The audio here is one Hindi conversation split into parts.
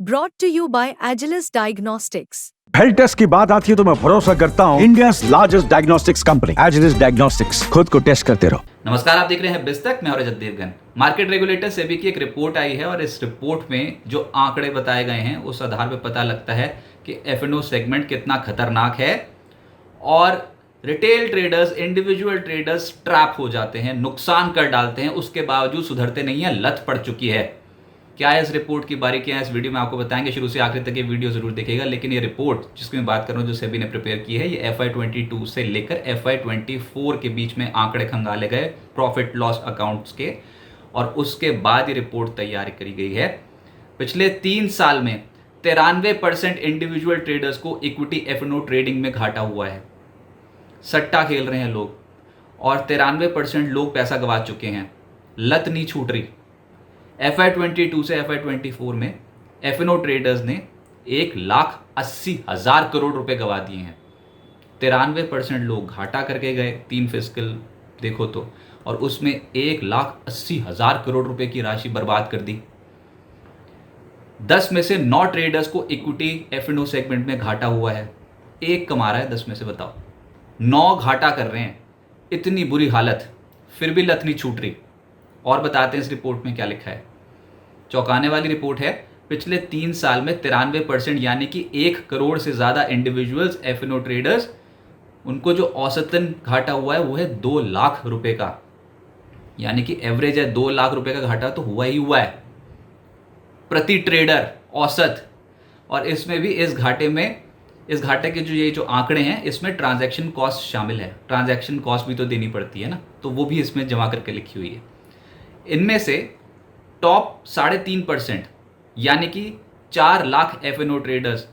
Brought to you by Agilus Diagnostics. Health test की बात आती है तो मैं भरोसा करता हूँ India largest diagnostics company Agilus Diagnostics. खुद को टेस्ट करते रहो। नमस्कार, आप देख रहे हैं बिस्तक। मैं और रजत देवगन। मार्केट रेगुलेटर सेबी की एक रिपोर्ट आई है और इस रिपोर्ट में जो आंकड़े बताए गए हैं उस आधार पर पता लगता है कि एफ&ओ सेगमेंट कितना खतरनाक है और retail traders, individual traders trap हो जाते हैं, नुकसान कर डालते हैं, उसके बावजूद सुधरते नहीं है, लत पड़ चुकी है। क्या है इस रिपोर्ट की बारीकियां इस वीडियो में आपको बताएंगे। शुरू से आखिर तक ये वीडियो जरूर देखिएगा। लेकिन ये रिपोर्ट जिसकी मैं बात कर रहा हूँ, जो सेबी ने प्रिपेयर की है, ये FY22 से लेकर FY24 के बीच में आंकड़े खंगाले गए प्रॉफिट लॉस अकाउंट्स के, और उसके बाद ये रिपोर्ट तैयार करी गई है। पिछले 3 साल में 93% इंडिविजुअल ट्रेडर्स को इक्विटी F&O ट्रेडिंग में घाटा हुआ है। सट्टा खेल रहे हैं लोग और 93% लोग पैसा गंवा चुके हैं। लत नहीं छूट रही। FY22 से FY24 में F&O ट्रेडर्स ने 1,80,000 करोड़ रुपए गंवा दिए हैं। 93% लोग घाटा करके गए 3 फिस्कल देखो तो, और उसमें 1,80,000 करोड़ रुपए की राशि बर्बाद कर दी। 10 में से 9 ट्रेडर्स को इक्विटी F&O सेगमेंट में घाटा हुआ है। एक कमा रहा है 10 में से, बताओ। 9 घाटा कर रहे हैं। इतनी बुरी हालत, फिर भी लत नहीं छूट रही। और बताते हैं इस रिपोर्ट में क्या लिखा है। चौंकाने वाली रिपोर्ट है। पिछले 3 साल में 93% यानी कि 1 करोड़ से ज़्यादा इंडिविजुअल्स F&O ट्रेडर्स, उनको जो औसतन घाटा हुआ है वो है 2 लाख रुपए का, यानी कि एवरेज है 2 लाख रुपए का घाटा तो हुआ ही हुआ है प्रति ट्रेडर औसत। और इसमें भी इस घाटे के जो आंकड़े हैं, इसमें ट्रांजैक्शन कॉस्ट शामिल है। ट्रांजैक्शन कॉस्ट भी तो देनी पड़ती है ना, तो वो भी इसमें जमा करके लिखी हुई है। इनमें से टॉप 3.5% यानी कि 4 लाख F&O ट्रेडर्स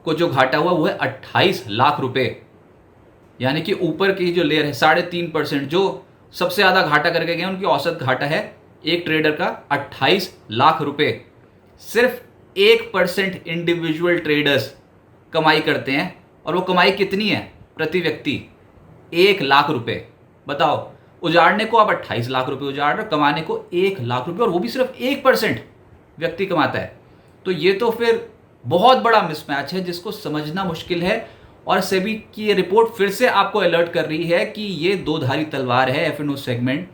को जो घाटा हुआ वो है 28 लाख रुपए, यानी कि ऊपर की जो लेयर है 3.5% जो सबसे ज़्यादा घाटा करके गए, उनकी औसत घाटा है एक ट्रेडर का 28 लाख रुपए। सिर्फ 1% इंडिविजुअल ट्रेडर्स कमाई करते हैं, और वो कमाई कितनी है प्रति व्यक्ति? 1 लाख रुपए। बताओ, उजाड़ने को आप 28 लाख रुपए उजाड़ रहे हो, कमाने को 1 लाख रुपए, और वो भी सिर्फ 1% व्यक्ति कमाता है। तो ये तो फिर बहुत बड़ा मिसमैच है जिसको समझना मुश्किल है। और सेबी की ये रिपोर्ट फिर से आपको अलर्ट कर रही है कि ये दो-धारी तलवार है। F&O सेगमेंट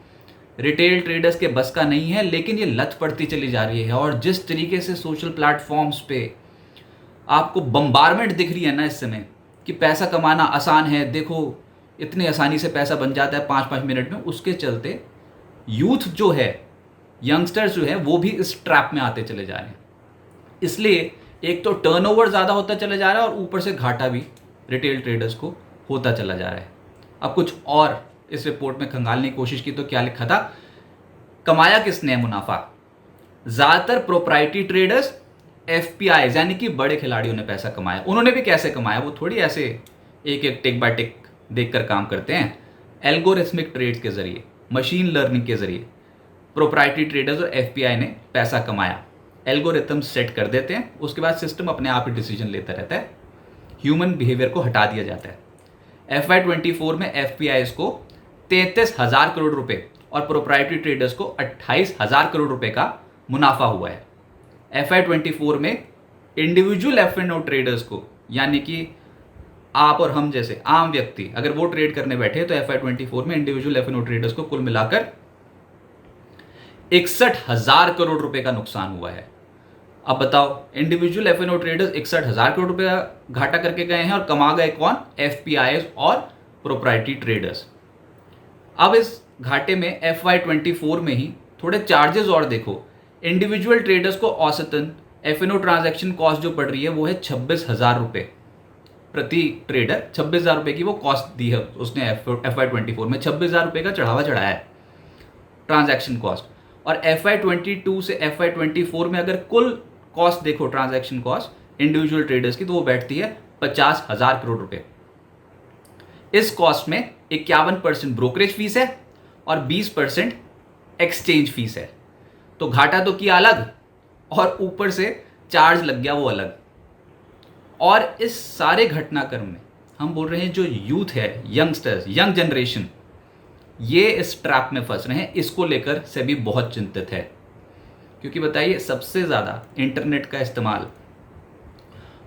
रिटेल ट्रेडर्स के बस का नहीं है, लेकिन ये लत पड़ती चली जा रही है। और जिस तरीके से सोशल प्लेटफॉर्म्स पे आपको बम्बारमेंट दिख रही है ना इस समय कि पैसा कमाना आसान है, देखो इतनी आसानी से पैसा बन जाता है 5-5 मिनट में, उसके चलते यूथ जो है, यंगस्टर्स जो है, वो भी इस ट्रैप में आते चले जा रहे हैं। इसलिए एक तो टर्नओवर ज़्यादा होता चला जा रहा है और ऊपर से घाटा भी रिटेल ट्रेडर्स को होता चला जा रहा है। अब कुछ और इस रिपोर्ट में खंगालने की कोशिश की तो क्या लिखा था? कमाया किसने मुनाफा? ज़्यादातर प्रोप्राइटरी ट्रेडर्स, FPIs यानी कि बड़े खिलाड़ियों ने पैसा कमाया। उन्होंने भी कैसे कमाया? वो थोड़ी ऐसे एक टिक बाय टिक देखकर काम करते हैं। एल्गोरिथमिक ट्रेड्स के जरिए, मशीन लर्निंग के जरिए प्रोप्राइटरी ट्रेडर्स और FPI ने पैसा कमाया। एल्गोरिथम सेट कर देते हैं, उसके बाद सिस्टम अपने आप ही डिसीजन लेता रहता है। ह्यूमन बिहेवियर को हटा दिया जाता है। FY24 में FPIs को 33,000 करोड़ रुपए और प्रोप्राइटरी ट्रेडर्स को 28,000 करोड़ रुपए का मुनाफा हुआ है। FY24 में इंडिविजुअल F&O ट्रेडर्स को, यानी कि आप और हम जैसे आम व्यक्ति, अगर वो ट्रेड करने बैठे तो FY24 में इंडिविजुअल F&O ट्रेडर्स को कुल मिलाकर 61,000 करोड़ रुपए का नुकसान हुआ है। अब बताओ, इंडिविजुअल F&O ट्रेडर्स 61,000 करोड़ रुपए का घाटा करके गए हैं और कमा गए कौन? FPIs और प्रोप्राइटरी ट्रेडर्स। अब इस घाटे में FY24 में ही थोड़े चार्जेस और देखो। इंडिविजुअल ट्रेडर्स को औसतन F&O ट्रांजैक्शन कॉस्ट जो पड़ रही है वो है 26,000 रुपए प्रति ट्रेडर। 26,000 रुपए की वो कॉस्ट दी है उसने FY24 में। 26,000 रुपए का चढ़ावा चढ़ाया है ट्रांजैक्शन कॉस्ट। और FY22 से FY24 में अगर कुल कॉस्ट देखो, ट्रांजैक्शन कॉस्ट इंडिविजुअल ट्रेडर्स की, तो वो बैठती है 50,000 करोड़ रुपए। इस कॉस्ट में 51% ब्रोकरेज फीस है और 20% एक्सचेंज फीस है। तो घाटा तो किया अलग और ऊपर से चार्ज लग गया वो अलग। और इस सारे घटनाक्रम में हम बोल रहे हैं जो यूथ है, यंगस्टर्स, यंग जनरेशन, ये इस ट्रैप में फंस रहे हैं। इसको लेकर सेबी बहुत चिंतित है। क्योंकि बताइए सबसे ज़्यादा इंटरनेट का इस्तेमाल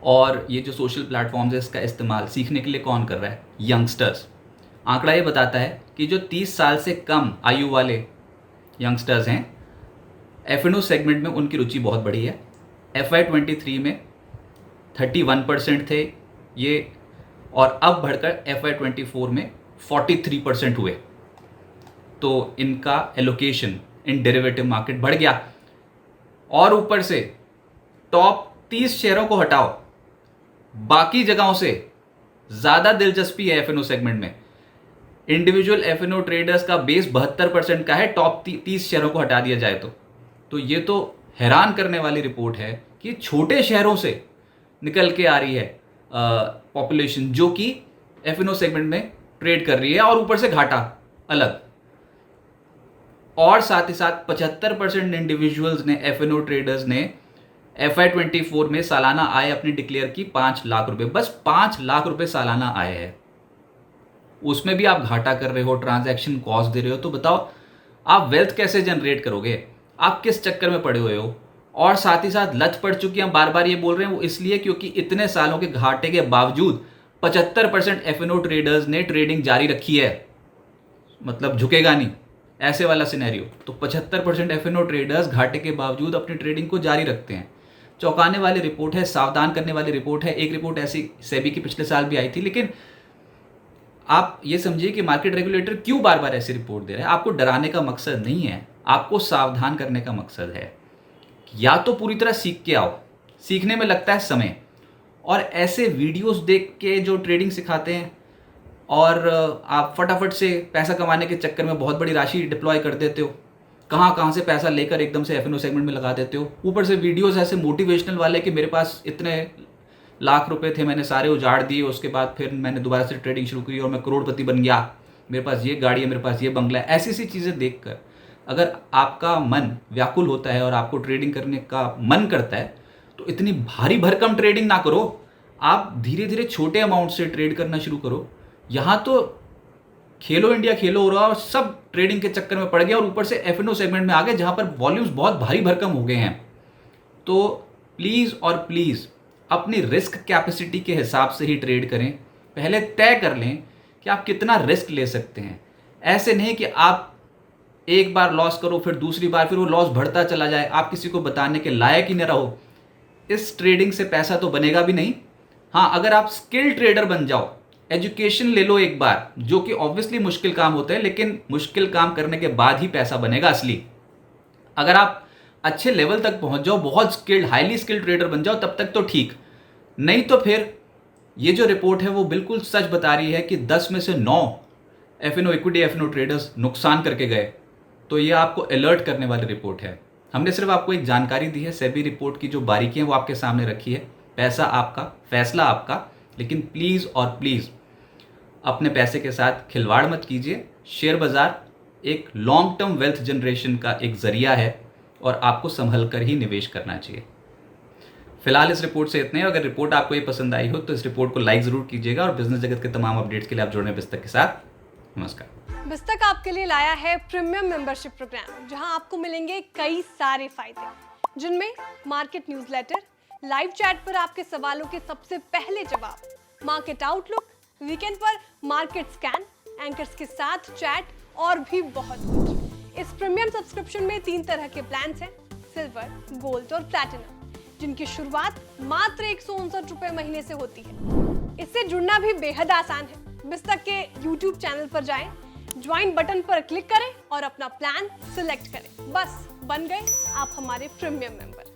और ये जो सोशल प्लेटफॉर्म्स है इसका इस्तेमाल सीखने के लिए कौन कर रहा है? यंगस्टर्स। आंकड़ा ये बताता है कि जो 30 साल से कम आयु वाले यंगस्टर्स हैं F&O सेगमेंट में उनकी रुचि बहुत बढ़ी है। FY23 में 31% थे ये और अब बढ़कर FY24 में 43% हुए। तो इनका एलोकेशन इन डेरिवेटिव मार्केट बढ़ गया। और ऊपर से टॉप 30 शेयरों को हटाओ, बाकी जगहों से ज़्यादा दिलचस्पी है F&O सेगमेंट में। इंडिविजुअल F&O ट्रेडर्स का बेस 72% का है, टॉप 30 शेयरों को हटा दिया जाए तो ये तो हैरान करने वाली रिपोर्ट है कि छोटे शहरों से निकल के आ रही है पॉपुलेशन जो कि F&O सेगमेंट में ट्रेड कर रही है और ऊपर से घाटा अलग। और साथ ही साथ 75% इंडिविजुअल्स ने F&O ट्रेडर्स ने FY24 में सालाना आय अपनी डिक्लेयर की 5 लाख रुपए, बस 5 लाख रुपए सालाना आय है। उसमें भी आप घाटा कर रहे हो, ट्रांजैक्शन कॉस्ट दे रहे हो, तो बताओ आप वेल्थ कैसे जनरेट करोगे? आप किस चक्कर में पड़े हुए हो? और साथ ही साथ लत पड़ चुकी है, हम बार बार ये बोल रहे हैं वो इसलिए क्योंकि इतने सालों के घाटे के बावजूद 75% F&O ट्रेडर्स ने ट्रेडिंग जारी रखी है, मतलब झुकेगा नहीं, ऐसे वाला सिनेरियो। तो 75% F&O ट्रेडर्स घाटे के बावजूद अपनी ट्रेडिंग को जारी रखते हैं। चौंकाने वाली रिपोर्ट है, सावधान करने वाली रिपोर्ट है। एक रिपोर्ट ऐसी सेबी की पिछले साल भी आई थी, लेकिन आप ये समझिए कि मार्केट रेगुलेटर क्यों बार बार ऐसी रिपोर्ट दे रहे हैं। आपको डराने का मकसद नहीं है, आपको सावधान करने का मकसद है। या तो पूरी तरह सीख के आओ, सीखने में लगता है समय, और ऐसे वीडियोस देख के जो ट्रेडिंग सिखाते हैं और आप फटाफट से पैसा कमाने के चक्कर में बहुत बड़ी राशि डिप्लॉय कर देते हो, कहाँ से पैसा लेकर एकदम से F&O सेगमेंट में लगा देते हो। ऊपर से वीडियोस ऐसे मोटिवेशनल वाले कि मेरे पास इतने लाख रुपए थे, मैंने सारे उजाड़ दिए, उसके बाद फिर मैंने दोबारा से ट्रेडिंग शुरू की और मैं करोड़पति बन गया, मेरे पास ये गाड़ी है, मेरे पास ये बंगला है। ऐसी चीज़ें देखकर अगर आपका मन व्याकुल होता है और आपको ट्रेडिंग करने का मन करता है तो इतनी भारी भरकम ट्रेडिंग ना करो, आप धीरे धीरे छोटे अमाउंट से ट्रेड करना शुरू करो। यहाँ तो खेलो इंडिया खेलो हो रहा और सब ट्रेडिंग के चक्कर में पड़ गया और ऊपर से F&O सेगमेंट में आ गए जहाँ पर वॉल्यूम्स बहुत भारी भरकम हो गए हैं। तो प्लीज़ और प्लीज़ अपनी रिस्क कैपेसिटी के हिसाब से ही ट्रेड करें। पहले तय कर लें कि आप कितना रिस्क ले सकते हैं। ऐसे नहीं कि आप एक बार लॉस करो फिर दूसरी बार फिर वो लॉस बढ़ता चला जाए, आप किसी को बताने के लायक ही न रहो। इस ट्रेडिंग से पैसा तो बनेगा भी नहीं। हाँ, अगर आप स्किल ट्रेडर बन जाओ, एजुकेशन ले लो एक बार, जो कि ऑब्वियसली मुश्किल काम होता है, लेकिन मुश्किल काम करने के बाद ही पैसा बनेगा असली। अगर आप अच्छे लेवल तक पहुंच जाओ, बहुत स्किल्ड हाईली स्किल्ड ट्रेडर बन जाओ, तब तक तो ठीक, नहीं तो फिर ये जो रिपोर्ट है वो बिल्कुल सच बता रही है कि 10 में से 9 F&O इक्विटी F&O ट्रेडर्स नुकसान करके गए। तो ये आपको अलर्ट करने वाली रिपोर्ट है। हमने सिर्फ आपको एक जानकारी दी है, सेबी रिपोर्ट की जो बारीकियां वो आपके सामने रखी है। पैसा आपका, फैसला आपका, लेकिन प्लीज़ और प्लीज़ अपने पैसे के साथ खिलवाड़ मत कीजिए। शेयर बाज़ार एक लॉन्ग टर्म वेल्थ जनरेशन का एक ज़रिया है और आपको संभल कर ही निवेश करना चाहिए। फिलहाल इस रिपोर्ट से इतने ही। अगर रिपोर्ट आपको ये पसंद आई हो तो इस रिपोर्ट को लाइक ज़रूर कीजिएगा और बिजनेस जगत के तमाम अपडेट्स के लिए आप जुड़ रहे हैं बिस्तक के साथ। नमस्कार। बिस्तक आपके लिए लाया है प्रीमियम मेंबरशिप प्रोग्राम, जहां आपको मिलेंगे कई सारे फायदे, जिनमें मार्केट न्यूज़लेटर, लाइव चैट पर आपके सवालों के सबसे पहले जवाब, मार्केट आउटलुक, वीकेंड पर मार्केट स्कैन, एंकर्स के साथ चैट और भी बहुत कुछ। इस प्रीमियम सब्सक्रिप्शन में 3 तरह के प्लान्स हैं, सिल्वर, गोल्ड और प्लैटिनम, जिनकी शुरुआत मात्र 159 रुपए महीने से होती है। इससे जुड़ना भी बेहद आसान है। बिस्तक के YouTube चैनल पर जाएं, ज्वाइन बटन पर क्लिक करें और अपना प्लान सिलेक्ट करें। बस बन गए आप हमारे प्रीमियम मेंबर।